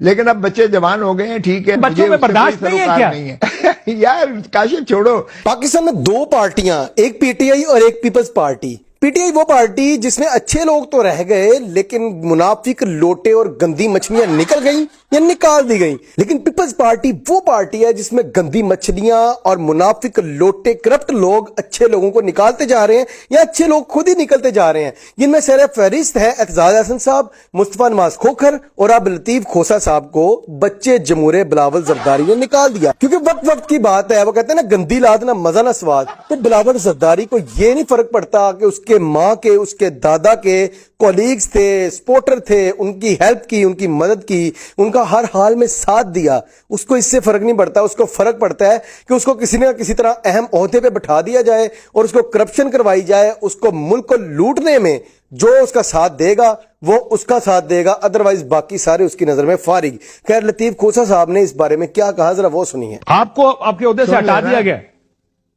لیکن اب بچے جوان ہو گئے ہیں، ٹھیک ہے، بچوں میں برداشت نہیں ہے کیا؟ یار کاشف چھوڑو۔ پاکستان میں دو پارٹیاں، ایک پی ٹی آئی اور ایک Peoples Party. P T I وہ پارٹی جس میں اچھے لوگ تو رہ گئے لیکن منافق لوٹے اور گندی مچھلیاں نکل گئیں یا نکال دی گئیں، لیکن پیپلز پارٹی وہ پارٹی ہے جس میں گندی مچھلیاں اور منافق لوٹے کرپٹ لوگ اچھے لوگوں کو نکالتے جا رہے ہیں یا اچھے لوگ خود ہی نکلتے جا رہے ہیں، جن میں سر فہرست ہے اعتزاز احسن صاحب، مصطفیٰ نواز کھوکھر اور عبد الطیف کھوسہ صاحب کو بچے جمہور بلاول زرداری نے نکال دیا، کیونکہ وقت کی بات ہے، وہ کہتے ہیں نا گندی لاد نہ مزہ نہ سواد۔ تو بلاول زرداری کو یہ نہیں فرق پڑتا کہ اس کے ماں کے، اس کے دادا کے کولیگز تھے، سپورٹر تھے، ان کی ہیلپ کی، ان کی مدد کی، ان کا ہر حال میں ساتھ دیا، اس کو اس سے فرق نہیں پڑتا۔ اس کو فرق پڑتا ہے کہ اس کو کسی نہ کسی طرح اہم عہدے پہ بٹھا دیا جائے اور اس کو کرپشن کروائی جائے، اس کو ملک کو لوٹنے میں جو اس کا ساتھ دے گا وہ اس کا ساتھ دے گا، ادروائز باقی سارے اس کی نظر میں فارغ۔ خیر لطیف کھوسہ صاحب نے اس بارے میں کیا کہا ذرا وہ سنیے۔ آپ کو آپ کے عہدے سے ہٹا دیا گیا،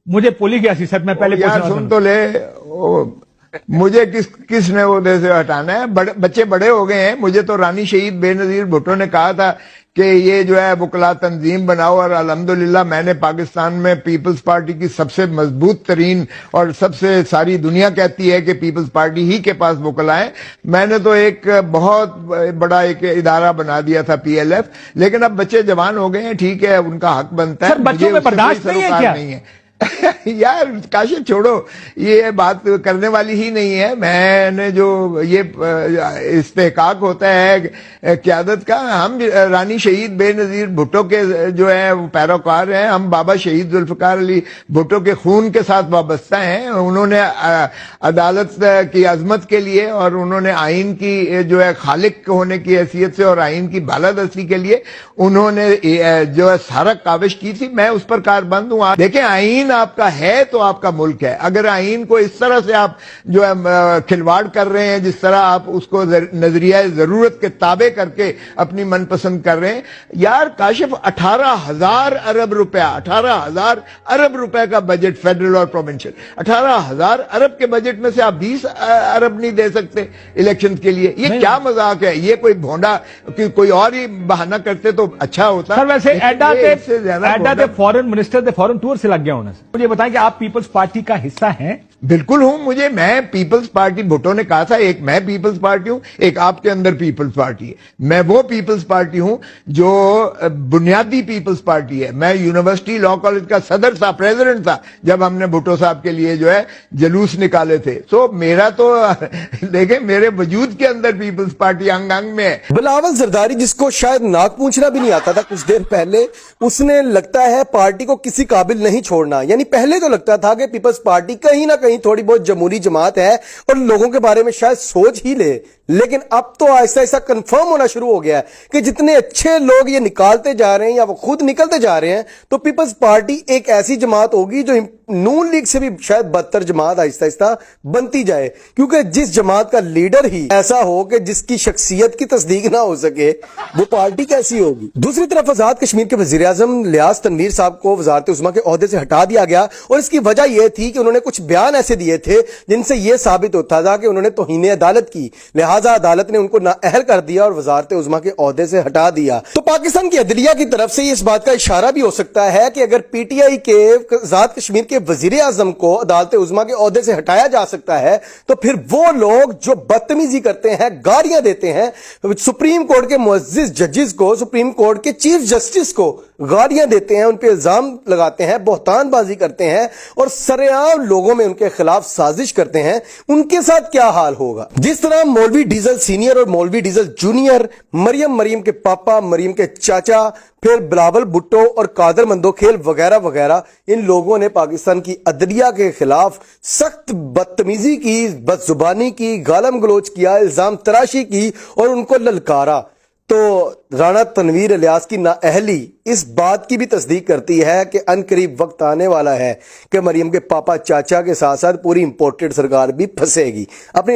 مجھے پولی گیا سیاست میں پہلے یار سن تو لے، مجھے کس نے عہدے سے ہٹانا ہے؟ بچے بڑے ہو گئے ہیں۔ مجھے تو رانی شہید بے نظیر بھٹو نے کہا تھا کہ یہ جو ہے وکلا تنظیم بناؤ، اور الحمدللہ میں نے پاکستان میں پیپلز پارٹی کی سب سے مضبوط ترین، اور سب سے ساری دنیا کہتی ہے کہ پیپلز پارٹی ہی کے پاس وکلا ہے، میں نے تو ایک بہت بڑا ایک ادارہ بنا دیا تھا پی ایل ایف۔ لیکن اب بچے جوان ہو گئے ہیں، ٹھیک ہے، ان کا حق بنتا ہے، بچوں میں برداشت نہیں ہے کیا؟ یار کاشف چھوڑو، یہ بات کرنے والی ہی نہیں ہے۔ میں نے جو یہ استحقاق ہوتا ہے قیادت کا، ہم رانی شہید بے نظیر بھٹو کے جو ہے پیروکار ہیں، ہم بابا شہید ذوالفقار علی بھٹو کے خون کے ساتھ وابستہ ہیں۔ انہوں نے عدالت کی عظمت کے لیے اور انہوں نے آئین کی جو ہے خالق ہونے کی حیثیت سے اور آئین کی بالادستی کے لیے انہوں نے جو ہے سارا کاوش کی تھی، میں اس پر کاربند ہوں۔ دیکھیں آئین آپ کا ہے تو آپ کا ملک ہے، اگر آئین کو اس طرح سے آپ جو ہے کھلواڑ کر رہے ہیں، جس طرح آپ اس کو نظریہ ضرورت کے تابع کر کے اپنی من پسند کر رہے ہیں، یار کاشف 18,000 ارب روپیہ، 18,000 ارب روپے کا بجٹ فیڈرل اور پروونشل، 18,000 ارب کے بجٹ میں سے آپ 20 ارب نہیں دے سکتے الیکشن کے لیے؟ یہ کیا مذاق ہے؟ یہ کوئی بھونڈا کوئی اور ہی بہانہ کرتے تو اچھا ہوتا۔ سر ویسے ایڈا دے فورن منسٹر دے فورن ٹور سے لگ گیا ہونا۔ مجھے بتائیں کہ آپ پیپلز پارٹی کا حصہ ہیں؟ بالکل ہوں، میں پیپلز پارٹی، بھٹو نے کہا تھا ایک میں پیپلز پارٹی ہوں، ایک آپ کے اندر پیپلز پارٹی ہے۔ میں وہ پیپلز پارٹی ہوں جو بنیادی پیپلز پارٹی ہے۔ میں یونیورسٹی لا کالج کا صدر تھا، پریزیڈنٹ تھا جب ہم نے بھٹو صاحب کے لیے جو ہے جلوس نکالے تھے۔ سو میرا تو دیکھیں میرے وجود کے اندر پیپلز پارٹی انگ انگ میں ہے۔ بلاول زرداری جس کو شاید ناک پوچھنا بھی نہیں آتا تھا کچھ دیر پہلے، اس نے لگتا ہے پارٹی کو کسی قابل نہیں چھوڑنا، یعنی پہلے تو لگتا تھا کہ پیپلز پارٹی کہیں نہ کہیں تھوڑی بہت جمہوری جماعت ہے اور لوگوں کے بارے میں شاید سوچ ہی لے، لیکن اب تو آہستہ آہستہ کنفرم ہونا شروع ہو گیا ہے کہ جتنے اچھے لوگ یہ نکالتے جا رہے ہیں یا وہ خود نکلتے جا رہے ہیں، تو پیپلز پارٹی ایک ایسی جماعت ہوگی جو نون لیگ سے بھی شاید بدتر جماعت آہستہ آہستہ بنتی جائے، کیونکہ جس جماعت کا لیڈر ہی ایسا ہو کہ جس کی شخصیت کی تصدیق نہ ہو سکے وہ پارٹی کیسی ہوگی؟ دوسری طرف آزاد کشمیر کے وزیر اعظم لیاز تنویر صاحب کو وزارت عظمیٰ کے عہدے سے ہٹا دیا گیا، اور اس کی وجہ یہ تھی کہ انہوں نے کچھ بیان ایسے دیے تھے جن سے یہ ثابت ہوتا تھا کہ انہوں نے توہین عدالت کی، لہٰذا عدالت نے ان کو نااہل کر دیا اور وزارت عظمیٰ کے عہدے سے ہٹا دیا۔ تو پاکستان کی عدلیہ کی طرف سے اس بات کا اشارہ بھی ہو سکتا ہے کہ اگر پی ٹی آئی کے آزاد کشمیر کے وزیر اعظم کو عدالت عظمیٰ کے عہدے سے ہٹایا جا سکتا ہے، تو پھر وہ لوگ جو بدتمیزی کرتے ہیں، گالیاں دیتے ہیں، سپریم کورٹ کے معزز ججز کو، سپریم کورٹ کے چیف جسٹس کو گالیاں دیتے ہیں، ان پہ الزام لگاتے ہیں، بہتان بازی کرتے ہیں اور سرعام لوگوں میں ان کے خلاف سازش کرتے ہیں، ان کے ساتھ کیا حال ہوگا؟ جس طرح مولوی ڈیزل سینئر اور مولوی ڈیزل جونیئر، مریم کے پاپا، مریم کے چاچا، پھر بلاول بھٹو اور قادر مندوکھیل وغیرہ وغیرہ، ان لوگوں نے پاکستان کی عدلیہ کے خلاف سخت بدتمیزی کی، بد زبانی کی، گالم گلوچ کیا، الزام تراشی کی اور ان کو للکارا، تو رانا تنویر الیاس کی نااہلی اس بات کی بھی تصدیق کرتی ہے کہ ان قریب وقت آنے والا ہے کہ مریم کے پاپا چاچا کے ساتھ ساتھ پوری امپورٹڈ سرکار بھی پھنسے گی۔ اپنی